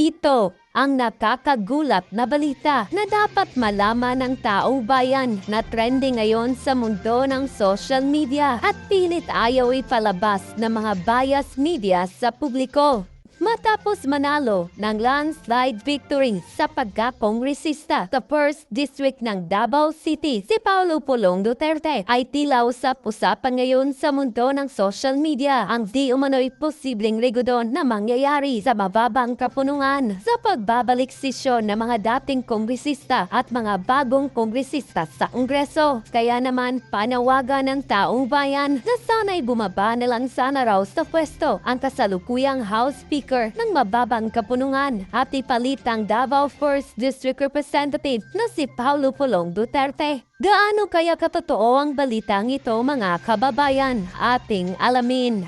Ito ang nakakagulat na balita na dapat malaman ng taong bayan na trending ngayon sa mundo ng social media at pilit ayaw ipalabas ng mga bias media sa publiko. Matapos manalo ng landslide victory sa pagkakongresista sa 1st District ng Davao City, si Paulo Pulong Duterte ay tila usap-usapan ngayon sa mundo ng social media ang di umano'y posibleng regodon na mangyayari sa mababang kapunungan sa pagbabalik sesyon ng mga dating kongresista at mga bagong kongresista sa Kongreso. Kaya naman panawagan ng taong bayan na sana'y bumaba na lang sana raw sa pwesto ang kasalukuyang House Speaker ng mababang kapunungan at ipalit ang Davao 1st District Representative na si Paulo Pulong Duterte. Gaano kaya katotoo ang balitang ito, mga kababayan? Ating alamin.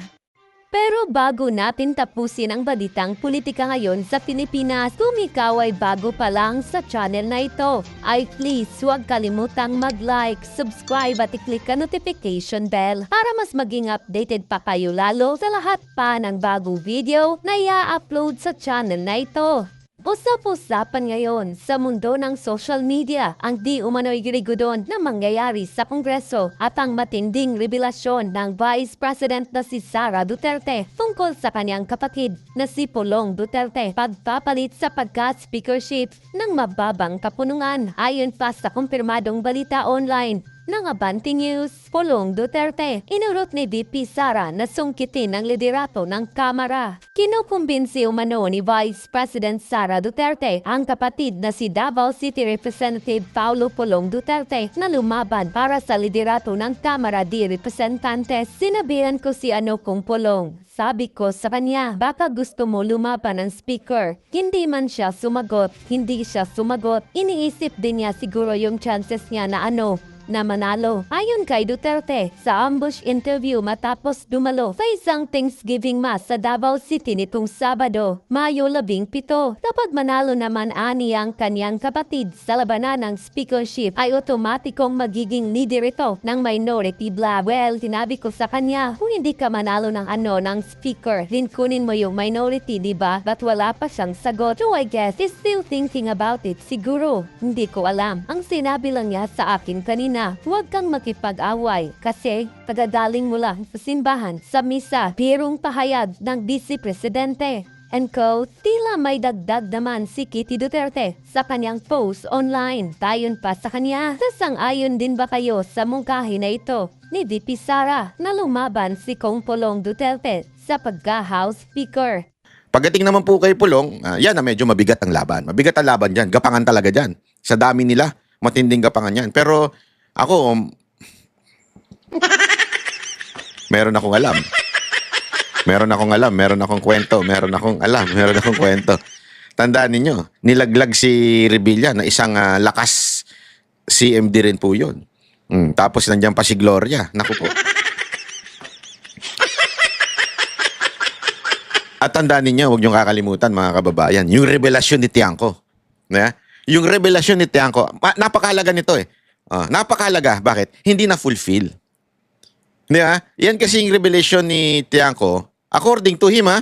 Pero bago natin tapusin ang balitang politika ngayon sa Pilipinas, kung ikaw ay bago pa lang sa channel na ito, ay please huwag kalimutang mag-like, subscribe at i-click ang notification bell para mas maging updated pa kayo lalo sa lahat pa ng bagong video na i-upload sa channel na ito. Usap-usapan ngayon sa mundo ng social media ang di umano'y girigodon na mangyayari sa Kongreso at ang matinding revelasyon ng Vice President na si Sara Duterte tungkol sa kanyang kapatid na si Pulong Duterte pagpapalit sa pagka-speakership ng mababang kapunungan. Ayon pa sa kumpirmadong balita online ng Abante News, Pulong Duterte inurot ni VP Sara na sungkitin ang liderato ng Kamara. Kinukumbinsi umano ni Vice President Sara Duterte ang kapatid na si Davao City Representative Paulo Pulong Duterte na lumaban para sa liderato ng Kamara de Representantes. Sinabihan ko si kung Pulong. Sabi ko sa kanya, baka gusto mo lumaban ng speaker. Hindi man siya sumagot. Hindi siya sumagot. Iniisip din niya siguro yung chances niya na manalo. Ayon kay Duterte, sa ambush interview matapos dumalo sa isang Thanksgiving Mass sa Davao City nitong Sabado, Mayo 17. Kapag manalo naman ang kanyang kapatid sa labanan ng speakership, ay otomatikong magiging leader ito ng minority bloc. Well, tinabi ko sa kanya, kung hindi ka manalo ng ng speaker, din kunin mo yung minority, diba? But wala pa siyang sagot. So I guess he's still thinking about it. Siguro, hindi ko alam. Ang sinabi lang niya sa akin kanina, huwag kang makipag-away kasi tagagaling mo lang sa simbahan sa misa. Birong pahayag ng Vice Presidente. And quote, tila may dagdag naman si Kitty Duterte sa kanyang post online. Tayon pa sa kanya, sasang-ayon din ba kayo sa mungkahi na ito ni VP Sara na lumaban si Kong Pulong Duterte sa pagka-House Speaker? Pagdating naman po kay Pulong, yan na medyo mabigat ang laban. Mabigat ang laban dyan. Gapangan talaga dyan. Sa dami nila, matinding gapangan yan. Pero ako, meron akong alam. Meron akong kwento, meron akong kwento. Tandaan ninyo, nilaglag si Revilla na isang lakas CMD rin po yun. Tapos nandiyan pa si Gloria. Naku po. At tandaan ninyo, huwag niyong kakalimutan mga kababayan, yung revelasyon ni Tiangco. Yung revelasyon ni Tiangco, napakahalaga nito eh. Napakahalaga. Bakit? Hindi na fulfill. Yan kasi yung revelation ni Tiangco. According to him,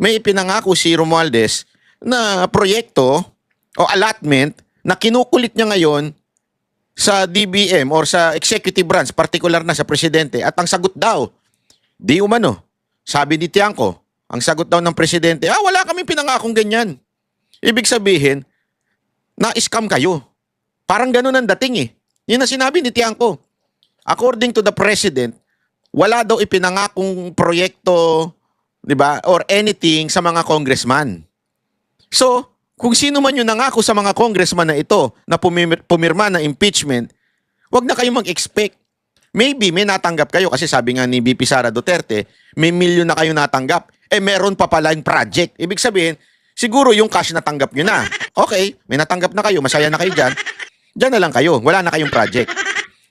may ipinangako si Romualdez na proyekto o allotment na kinukulit niya ngayon sa DBM or sa executive branch, particular na sa presidente. At ang sagot daw, di umano. Sabi ni Tiangco, ang sagot daw ng presidente, wala kaming pinangakong ganyan. Ibig sabihin, na-scam kayo. Parang ganun ang dating eh. Yun ang sinabi ni Tiangco. According to the president, wala daw ipinangakong proyekto, di ba, or anything sa mga congressman. So, kung sino man yung nangako sa mga congressman na ito na pumirma na impeachment, wag na kayong mag-expect. Maybe may natanggap kayo kasi sabi nga ni VP Sara Duterte, may milyon na kayo natanggap. Meron pa pala yung project. Ibig sabihin, siguro yung cash natanggap nyo na. Okay, may natanggap na kayo, masaya na kayo dyan. Diyan na lang kayo, wala na kayong project.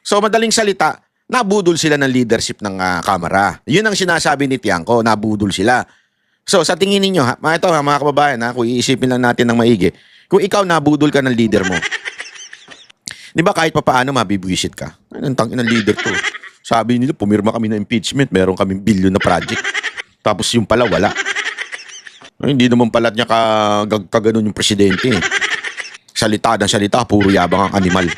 So, madaling salita, nabudol sila ng leadership ng Kamara. Yun ang sinasabi ni Tiangco, nabudol sila. So, sa tingin ninyo, mga kababayan, kung iisipin lang natin ng maigi, kung ikaw nabudol ka ng leader mo, di ba kahit papaano mabibwisit ka? Anong tangin ng leader to? Sabi nila, pumirma kami ng impeachment, meron kaming billion na project. Tapos yung pala, wala. Ay, hindi naman pala niya kaganon yung presidente. Salita ng salita, puro yabang ang animal.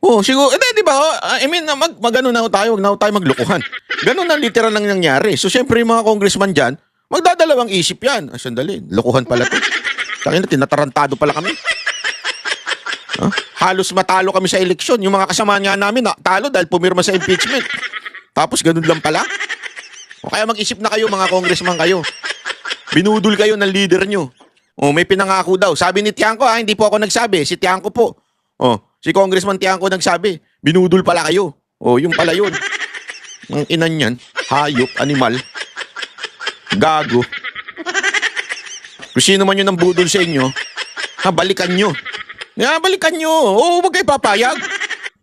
Oh, siguro, di ba? I mean, mag-ano na tayo, wag na tayo maglukuhan. Ganun na literal lang nangyari. So, syempre, yung mga congressman dyan, magdadalawang isip yan. Sandali, lukuhan pala to. Takin na, tinatarantado pala kami. Halos matalo kami sa eleksyon. Yung mga kasama nga namin, talo dahil pumirma sa impeachment. Tapos, ganun lang pala. O kaya mag-isip na kayo, mga congressman kayo. Binudol kayo ng leader nyo. O, may pinangako daw. Sabi ni Tiangco, hindi po ako nagsabi. Si Tiangco po. O, si Congressman Tiangco nagsabi. Binudol pala kayo. O, yung pala yun. Ang inan yan. Hayop, animal. Gago. Kung sino man yun ang budol sa inyo, balikan nyo. Balikan nyo. Oo, wag kayo papayag.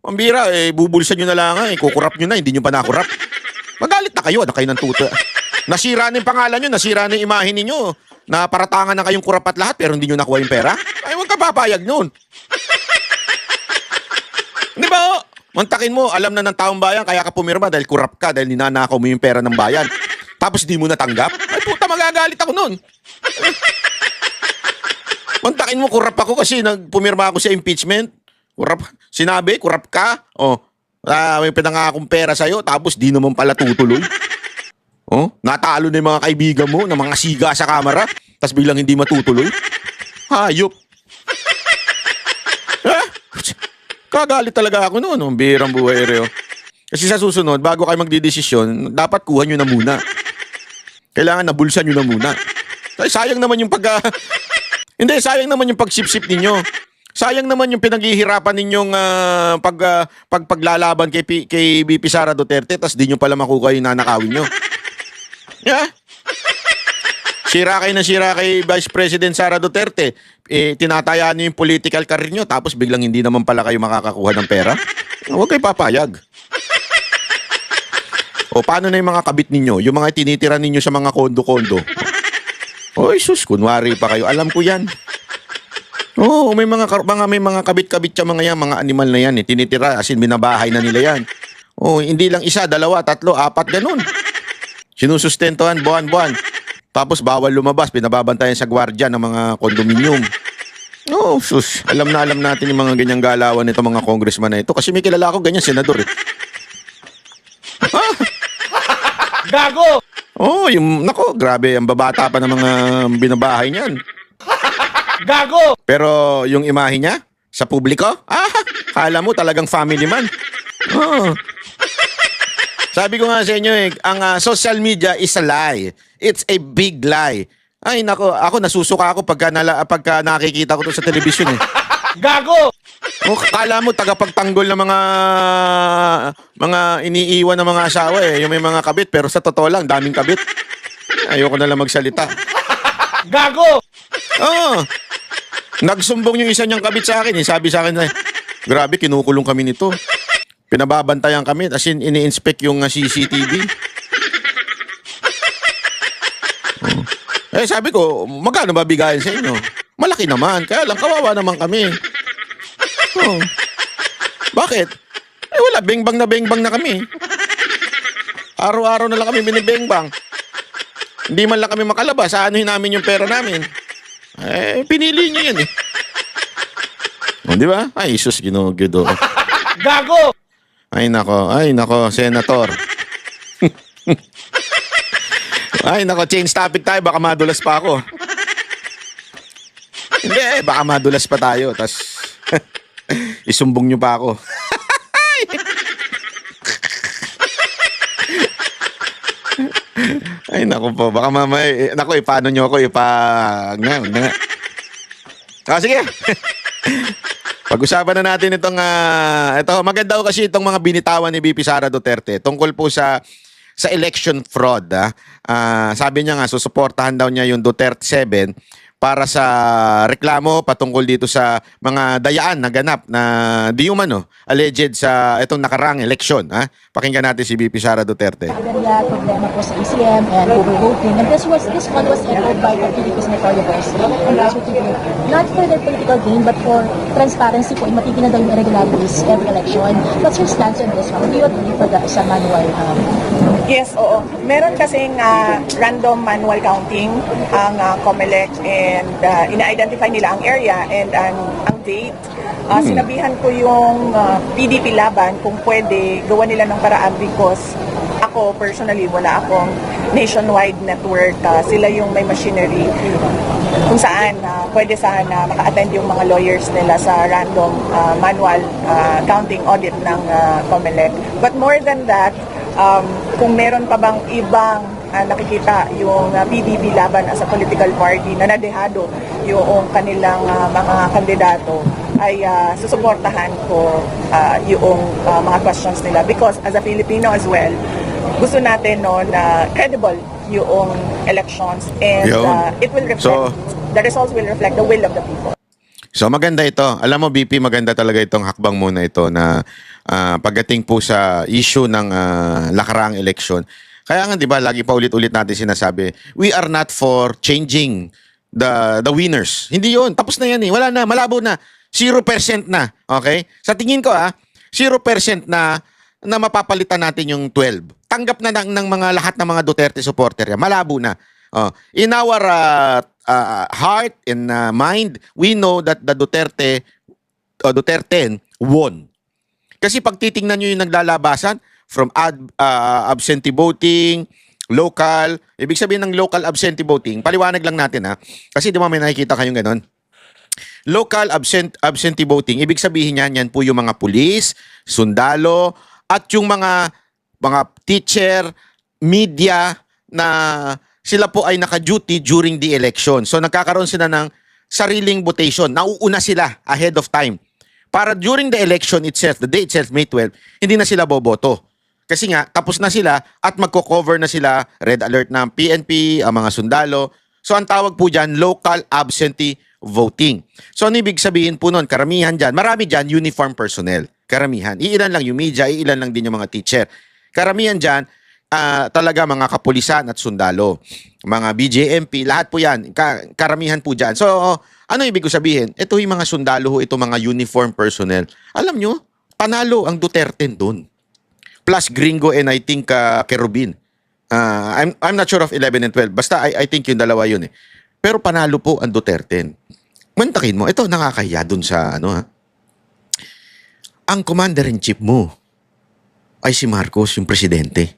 Pambira, bubulsan nyo na lang. Kukurap nyo na, hindi nyo pa nakurap. Magalit na kayo, kayo ng tuta. Nasira na yung pangalan nyo, nasira na yung imahe ninyo. Na paratangan na kayong kurap at lahat pero hindi nyo nakuha yung pera. Ay, wag ka papayag nun. Di ba? Mantakin mo, alam na ng taong bayan, kaya ka pumirma dahil kurap ka, dahil ninanakaw mo yung pera ng bayan. Tapos di mo natanggap? Ay puta, magagalit ako nun. Mantakin mo, kurap ako kasi pumirma ako sa impeachment. Kurap, sinabi, kurap ka. May pinangakong pera sa'yo, tapos di naman pala tutuloy. Natalo na yung mga kaibigan mo na mga siga sa kamera, tapos biglang hindi matutuloy. Hayop. Kagalit talaga ako noon. Ang birang buhay, Reo. Kasi sa susunod, bago kayo magdidesisyon, dapat kuha nyo na muna. Kailangan nabulsan nyo na muna. Sayang naman yung Hindi, sayang naman yung pagsipsip ninyo. Sayang naman yung pinaghihirapan ninyong paglalaban kay BP Sara Duterte, tapos di nyo pala makuha yung nanakawin nyo. Yeah. Sira kay Vice President Sara Duterte. Tinatayaan niyo yung political career nyo, tapos biglang hindi naman pala kayo makakakuha ng pera. Huwag kayo papayag. O paano na yung mga kabit ninyo? Yung mga tinitira ninyo sa mga kondo-kondo. Oy, sus, kunwari pa kayo. Alam ko yan. Oo, may mga kabit-kabit siya mga yan, mga animal na yan. Tinitira, as in binabahay na nila yan. Hindi lang isa, dalawa, tatlo, apat, ganun. Sinusustentuhan buwan-buwan. Tapos bawal lumabas, pinababantayan sa gwardiya ng mga kondominium. Sus. Alam natin yung mga ganyang galawan nito mga congressman na ito. Kasi may kilala ako ganyan, senador eh. Gago! Nako, grabe, ang babata pa ng mga binabahay niyan. Gago! Pero yung imahe niya, sa publiko, kala mo talagang family man. Sabi ko nga sa inyo ang social media is a lie. It's a big lie. Ay nako, ako nasusuka ako pagka nakikita ko to sa television eh. Gago! Kala mo tagapagtanggol ng mga iniiwan ng mga asawa eh. Yung may mga kabit, pero sa totoo lang, daming kabit. Ayoko na lang magsalita. Gago! Nagsumbong yung isa niyang kabit sa akin eh. Sabi sa akin na, grabe, kinukulong kami nito. Pinababantayan kami, as in, ini-inspect yung CCTV. Sabi ko, magkano ba bigayan sa inyo? Malaki naman, kaya lang kawawa naman kami. Bakit? Wala, bengbang na kami. Araw-araw na lang kami binibengbang. Hindi man lang kami makalabas, aanuhin namin yung pera namin. Pinili niyo yan eh. Di ba? Ay, Isus, ginugido. Gago! Ay, nako, Senator. Ay, nako, change topic tayo. Baka madulas pa ako. Hindi, baka madulas pa tayo. Tas, isumbong nyo pa ako. Ay, nako po. Baka mamay, paano nyo ako nga. Sige. Pag-usapan na natin itong, ito, maganda kasi itong mga binitawan ni BP Sara Duterte tungkol po sa election fraud. Sabi niya nga, susuportahan daw niya yung Duterte 7 para sa reklamo patungkol dito sa mga dayaan na ganap na di umano alleged sa itong nakaraang eleksyon. Pakinggan natin si VP Sara Duterte. Agarya, problema po sa ECM and overvoting. And this one was echoed by the Philippines Notorious President and also to not for their political gain but for transparency po, matigil na daw yung irregularities every election. What's your stance on this one? Do you agree for the sa manual? Yes, oo. Meron kasing random manual counting ang COMELEC and ina-identify nila ang area and ang date. Sinabihan ko yung PDP laban kung pwede gawa nila ng paraan because ako personally wala akong nationwide network. Sila yung may machinery kung saan pwede sana maka-attend yung mga lawyers nila sa random manual counting audit ng COMELEC. But more than that, kung meron pa bang ibang nakikita yung PDP laban as a political party na nadehado yung kanilang mga kandidato, ay susuportahan ko yung mga questions nila because as a Filipino as well, gusto natin no, na credible yung elections and it will reflect, the results will reflect the will of the people. So maganda ito. Alam mo, BP, maganda talaga itong hakbang muna ito na pagdating po sa issue ng nakaraang eleksyon. Kaya nga, di ba, lagi pa ulit-ulit natin sinasabi, we are not for changing the winners. Hindi yun. Tapos na yan eh. Wala na. Malabo na. 0% na. Okay? Sa tingin ko 0% na mapapalitan natin yung 12. Tanggap na ng mga lahat ng mga Duterte supporter yan. Malabo na. In our heart and mind, we know that the Duterte won. Kasi pag titingnan nyo yung naglalabasan, from absentee voting, local, ibig sabihin ng local absentee voting, paliwanag lang natin kasi di ba may nakikita kayong ganon? Local absentee voting, ibig sabihin yan po yung mga pulis, sundalo, at yung mga teacher, media na sila po ay naka-duty during the election. So nagkakaroon sila ng sariling votation. Nauuna sila ahead of time. Para during the election itself, the day itself, May 12, hindi na sila boboto. Kasi nga, tapos na sila at magko-cover na sila, red alert ng PNP, ang mga sundalo. So ang tawag po dyan, local absentee voting. So ano ibig sabihin po nun? Karamihan dyan, marami dyan, uniform personnel. Karamihan. Iilan lang yung media, iilan lang din yung mga teacher. Karamihan dyan, talaga mga kapulisan at sundalo. Mga BJMP, lahat po yan. Karamihan po dyan. So ano ibig ko sabihin? Ito yung mga sundalo, ito mga uniform personnel. Alam nyo, panalo ang Duterte doon. Plus Gringo and I think Kerubin. I'm not sure of 11 and 12. Basta I think yung dalawa yun eh. Pero panalo po ang Duterte. Mantakin mo, ito nakakahiya dun sa ang commander-in-chief mo ay si Marcos, yung presidente.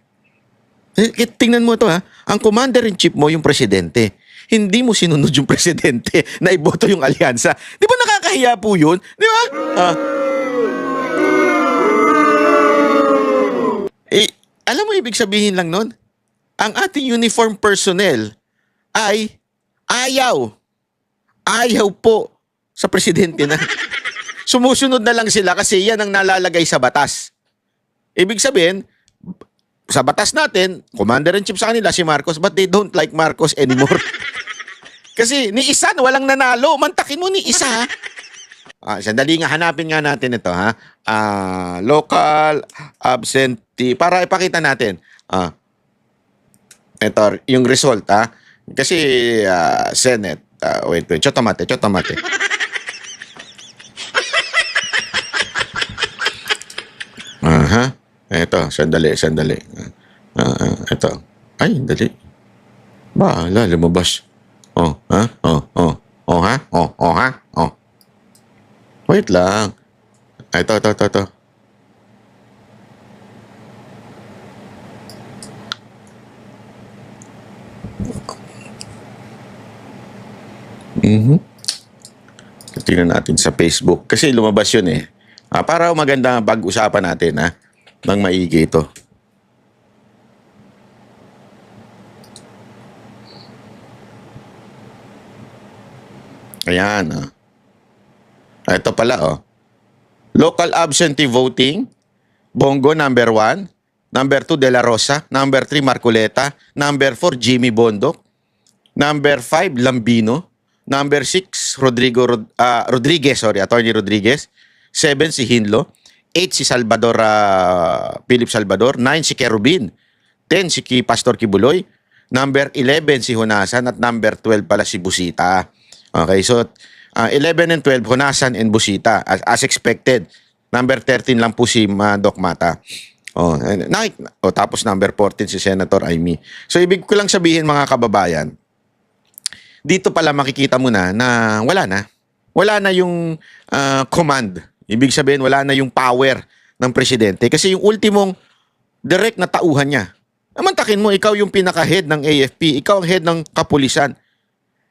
Tingnan mo ito ang commander-in-chief mo yung presidente. Hindi mo sinunod yung presidente na iboto yung alyansa. Di ba nakakahiya po yun? Di ba? Alam mo ibig sabihin lang nun? Ang ating uniform personnel ay ayaw po sa presidente na. Sumusunod na lang sila kasi yan ang nalalagay sa batas. Ibig sabihin, sa batas natin, commander-in-chief sa kanila si Marcos, but they don't like Marcos anymore. Kasi ni isa, walang nanalo. Mantakin mo ni isa. Sandali nga, hanapin nga natin ito. Local absentee. Para ipakita natin. Ito, yung result. Kasi Senate. Wait. Chotomate. Ito, sandali. Ito. Ay, dali. Bahala, lumabas. Wait lang. Ito. Tingnan natin sa Facebook. Kasi lumabas yun eh. Para maganda pag-usapan natin nang maigi ito. Ayan. Ito pala Local absentee voting. Bongo number 1. Number 2 De La Rosa. Number 3 Marcoleta. Number 4 Jimmy Bondoc. Number 5 Lambino. Number 6, Rodriguez, Attorney Rodriguez. 7, si Hinlo. 8, si Salvador, Philip Salvador. 9, si Kerubin. 10, si Pastor Kibuloy. Number 11, si Honasan. At number 12 pala si Busita. Okay, so 11 and 12, Honasan and Busita. As expected. Number 13 lang po si Doc Mata. Tapos number 14 si Senator Amy. So ibig ko lang sabihin mga kababayan, dito pala makikita mo na wala na. Wala na yung command. Ibig sabihin wala na yung power ng presidente. Kasi yung ultimong direct na tauhan niya. Namantakin mo, ikaw yung pinaka-head ng AFP. Ikaw ang head ng kapulisan.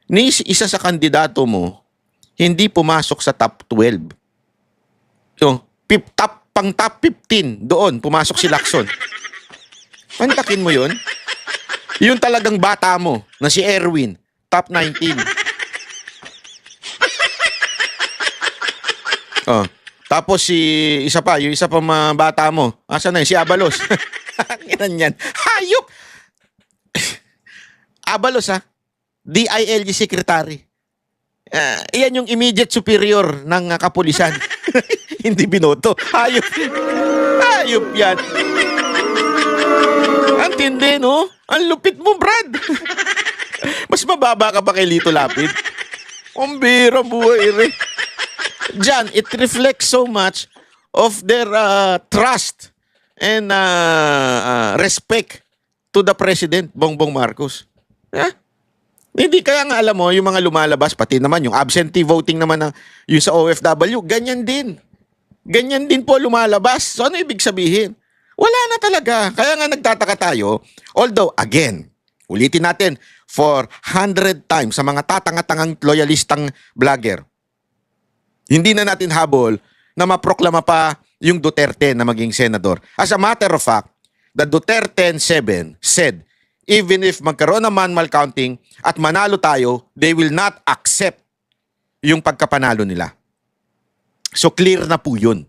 Ni isa sa kandidato mo, hindi pumasok sa top 12. So, pang top 15, doon, pumasok si Lacson. Mantakin mo yun. Yung talagang bata mo, na si Erwin, top 19. Tapos yung isa pa mga bata mo, asa na yun, si Abalos. Yan. Hayop! Abalos DILG secretary. Iyan yung immediate superior ng kapulisan. Hindi binoto. Hayop. Hayop yan. Ang tindi, no? Ang lupit mo, Brad. Mas mababa ka ba kay Lito Lapid? Ang bira buhay, re. Diyan, it reflects so much of their trust and respect to the President, Bongbong Marcos. Hindi, kaya nga alam mo, yung mga lumalabas, pati naman yung absentee voting naman yung sa OFW, ganyan din. Ganyan din po lumalabas. So ano ibig sabihin? Wala na talaga. Kaya nga nagtataka tayo. Although, again, ulitin natin for 100 times sa mga tatanga-tangang loyalistang vlogger, hindi na natin habol na maproklama pa yung Duterte na maging senador. As a matter of fact, the Duterte 7 said, even if magkaroon ng manual counting at manalo tayo, they will not accept yung pagkapanalo nila. So clear na po yun.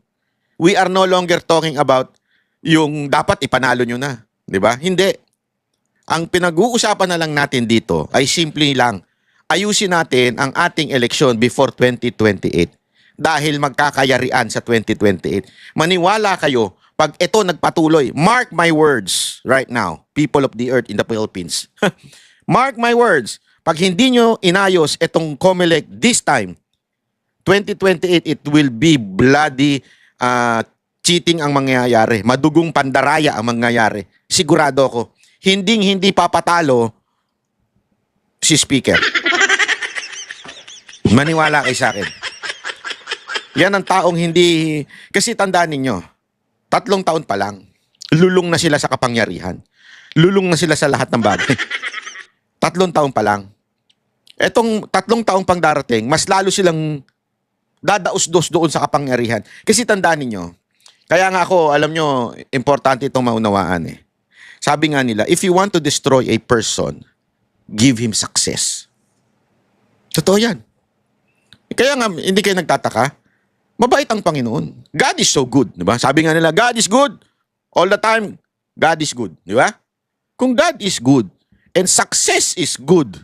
We are no longer talking about yung dapat ipanalo nyo na. Di ba? Hindi. Ang pinag-uusapan na lang natin dito ay simple lang, ayusin natin ang ating eleksyon before 2028. Dahil magkakayarian sa 2028. Maniwala kayo, pag ito nagpatuloy, mark my words right now, people of the earth in the Philippines. Mark my words, pag hindi nyo inayos itong COMELEC this time, 2028, it will be bloody cheating ang mangyayari. Madugong pandaraya ang mangyayari. Sigurado ako. Hindi papatalo si Speaker. Maniwala kayo sa akin. Yan ang taong hindi... Kasi tandaan ninyo, 3 taon pa lang, lulong na sila sa kapangyarihan. Lulong na sila sa lahat ng bagay. 3 taon pa lang. Etong 3 taong pang darating, mas lalo silang dadaos-dos doon sa kapangyarihan. Kasi tandaan ninyo, kaya nga ako, alam nyo, importante itong maunawaan eh. Sabi nga nila, if you want to destroy a person, give him success. Totoo yan. Kaya nga, hindi kayo nagtataka. Mabait ang Panginoon. God is so good, di ba? Sabi nga nila, God is good. All the time, God is good, di ba? Kung God is good, and success is good,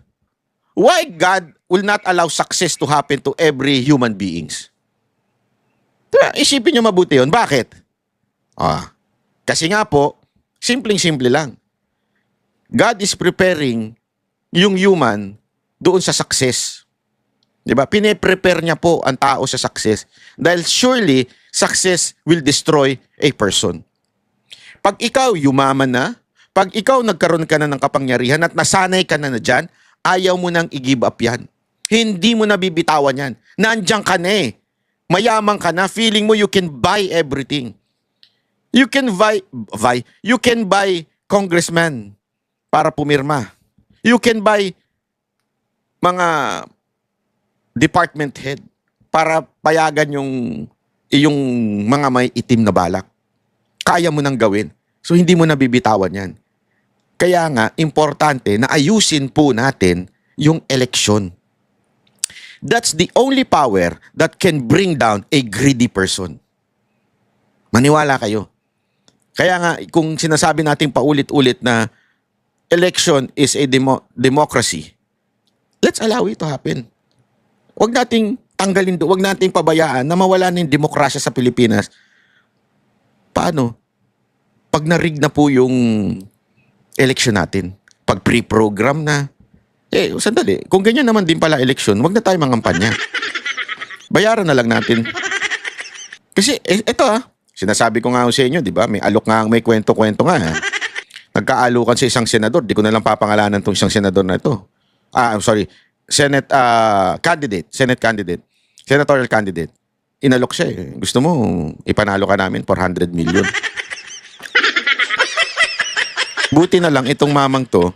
why God will not allow success to happen to every human beings? Diba? Isipin nyo mabuti yun. Bakit? Kasi nga po, simpleng-simple lang. God is preparing yung human doon sa success. Diba? Pine-prepare niya po ang tao sa success. Dahil surely, success will destroy a person. Pag ikaw yumaman na, pag ikaw nagkaroon ka na ng kapangyarihan at nasanay ka na dyan, ayaw mo nang i-give up yan. Hindi mo na bibitawan yan. Nandiyan ka na eh. Mayaman ka na. Feeling mo you can buy everything. You can buy congressman para pumirma. You can buy mga department head para payagan yung mga may itim na balak. Kaya mo nang gawin. So hindi mo na bibitawan yan. Kaya nga, importante na ayusin po natin yung eleksyon. That's the only power that can bring down a greedy person. Maniwala kayo. Kaya nga, kung sinasabi natin paulit-ulit na election is a democracy, let's allow it to happen. Huwag nating tanggalin doon, huwag nating pabayaan na mawala na yung demokrasya sa Pilipinas. Paano? Pag narig na po yung election natin, pag pre-program na, sandali, kung ganyan naman din pala election, huwag na tayo mangampanya. Bayaran na lang natin. Kasi, eto sinasabi ko nga sa inyo, di ba? May alok nga, may kwento-kwento nga. Nagkaalukan sa isang senador, di ko na lang papangalanan tong isang senador na ito. I'm sorry, Senate candidate, senatorial candidate. Inalok siya eh. Gusto mo, ipanalo ka namin 400 million. Buti na lang itong mamang to,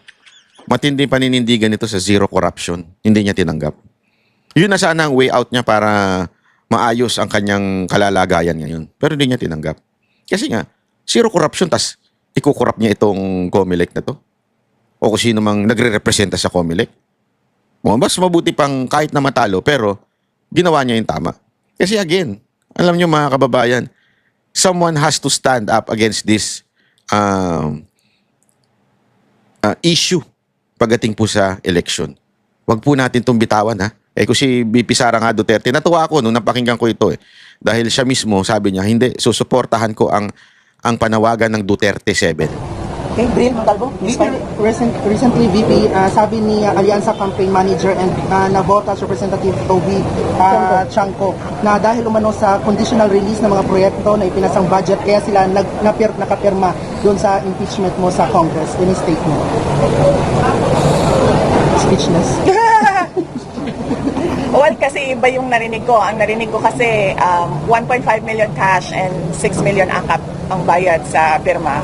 matindi paninindigan nito sa zero corruption. Hindi niya tinanggap. Yun na sana ang way out niya para maayos ang kanyang kalalagayan ngayon. Pero hindi niya tinanggap. Kasi nga, zero corruption, tas ikukorrupt niya itong COMELEC na to. O kung sino mang nagre-representa sa COMELEC. Mas mabuti pang kahit na matalo, pero ginawa niya yung tama. Kasi again, alam niyo mga kababayan, someone has to stand up against this issue pagdating po sa election. Wag po natin itong bitawan kung si BP Sara nga Duterte, natuwa ako nung napakinggan ko ito Dahil siya mismo sabi niya, hindi, susuportahan ko ang panawagan ng Duterte 7. Okay, Bril Montalvo. Recently, VP, sabi ni Alianza Campaign Manager and Navotas Representative Toby Chanco na dahil umano sa conditional release ng mga proyekto na ipinasang budget, kaya sila nakapirma doon sa impeachment mo sa Congress. Any statement? Speechless. Well, kasi iba yung narinig ko. Ang narinig ko kasi 1.5 million cash and 6 million akap ang bayad sa pirma.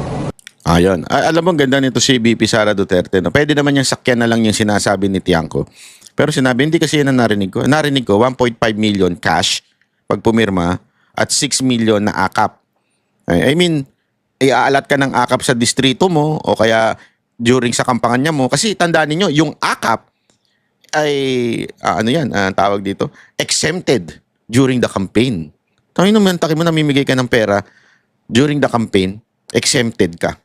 Ayun. Alam mo, ganda nito si BP Sara Duterte. No? Pwede naman yung sakyan na lang yung sinasabi ni Tiangco. Pero sinabi, hindi kasi yan ang narinig ko. Narinig ko, 1.5 million cash pag pumirma at 6 million na akap. I mean, iaalat ka ng akap sa distrito mo o kaya during sa kampanya mo. Kasi tandaan niyo yung akap ay, tawag dito, exempted during the campaign. Tawag naman, takin mo, namimigay ka ng pera during the campaign, exempted ka.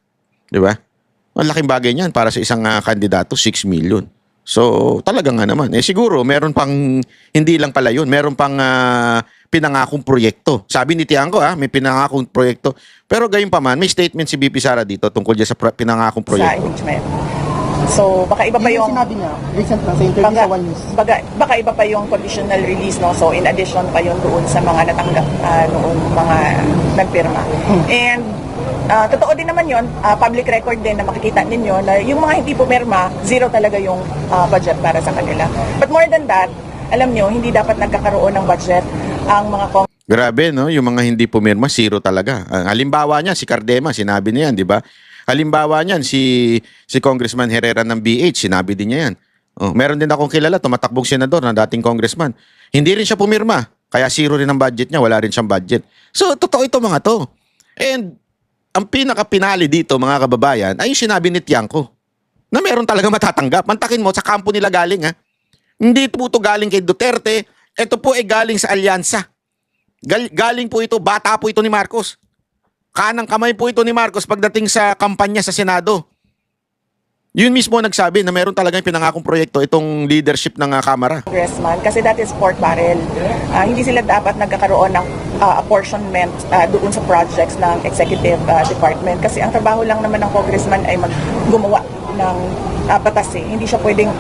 Di ba? Ang laking bagay niyan para sa isang kandidato, 6 million. So, talaga nga naman. Siguro, meron pang, hindi lang pala yun, meron pang pinangakong proyekto. Sabi ni Tiangco, may pinangakong proyekto. Pero gayon pa man, may statement si BP Sara dito tungkol dyan sa pinangakong Sa proyekto. impeachment. So, baka iba pa Yun yung... sinabi niya, recent na sa interview sa One News. Baka iba pa yung conditional release, no? So, in addition pa yun doon sa mga natanggap noong mga nagpirma. And, totoo din naman yun, public record din na makikita ninyo na yung mga hindi pumirma, zero talaga yung budget para sa kanila. But more than that, alam nyo, hindi dapat nagkakaroon ng budget ang mga Grabe, no? Yung mga hindi pumirma, zero talaga. Halimbawa niya, si Cardema, sinabi niya yan, di ba? Halimbawa niyan, si Congressman Herrera ng BH, sinabi din niya yan. Meron din akong kilala, tumatakbong senador na dating congressman. Hindi rin siya pumirma, kaya zero rin ang budget niya, wala rin siyang budget. So, totoo ito mga to. And, ang pinaka-pinali dito, mga kababayan, ay yung sinabi ni Tiangco, na meron talaga matatanggap. Mantakin mo, sa kampo nila galing, Hindi po ito galing kay Duterte, ito po ay galing sa alyansa. Galing po ito, bata po ito ni Marcos. Kanang kamay po ito ni Marcos pagdating sa kampanya sa Senado. Yun mismo nagsabi na meron talagang pinangakong proyekto itong leadership ng Kamara. congressman kasi that is pork barrel. Hindi sila dapat nagkakaroon ng apportionment doon sa projects ng executive department kasi ang trabaho lang naman ng congressman ay gumawa ng batas. Hindi siya pwedeng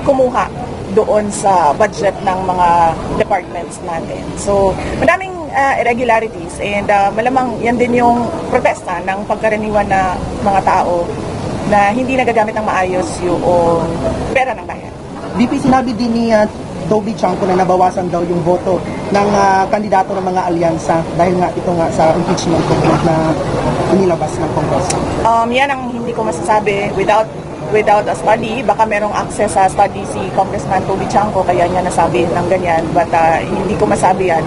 kumuha doon sa budget ng mga departments natin. So, madaming irregularities and malamang yan din yung protesta ng pagkaraniwan na mga tao na hindi nagagamit ng maayos yung pera ng bayan. VP, sinabi din ni Toby Chanco na nabawasan daw yung boto ng kandidato ng mga alyansa dahil nga ito nga sa impeachment complaint na inilabas ng Congress. Yan ang hindi ko masasabi without a study. Baka merong access sa study si Congressman Toby Chanco kaya niya nasabi ng ganyan. But hindi ko masabi yan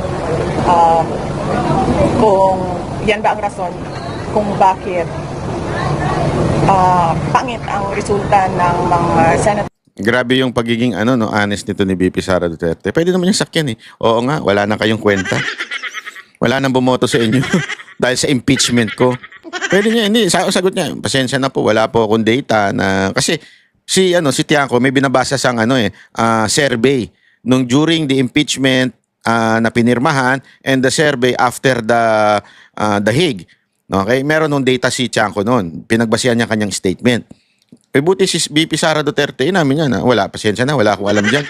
kung yan ba ang rason kung bakit pangit ang resulta ng mga senator. Grabe yung pagiging honest nito ni BP Sara Duterte. Pwede naman yung sakyan Oo nga, wala na kayong kwenta. Wala nang bumoto sa inyo dahil sa impeachment ko. Pwede niya, hindi. Sagot niya, pasensya na po, wala po akong data na... Kasi si Tiangco may binabasa sang survey nung during the impeachment na pinirmahan and the survey after the Hague. Okay? Meron nung data si Tiangco noon. Pinagbasihan niya kanyang statement. Buti si VP Sara Duterte, namin yan. Wala, pasensya na, wala akong alam dyan.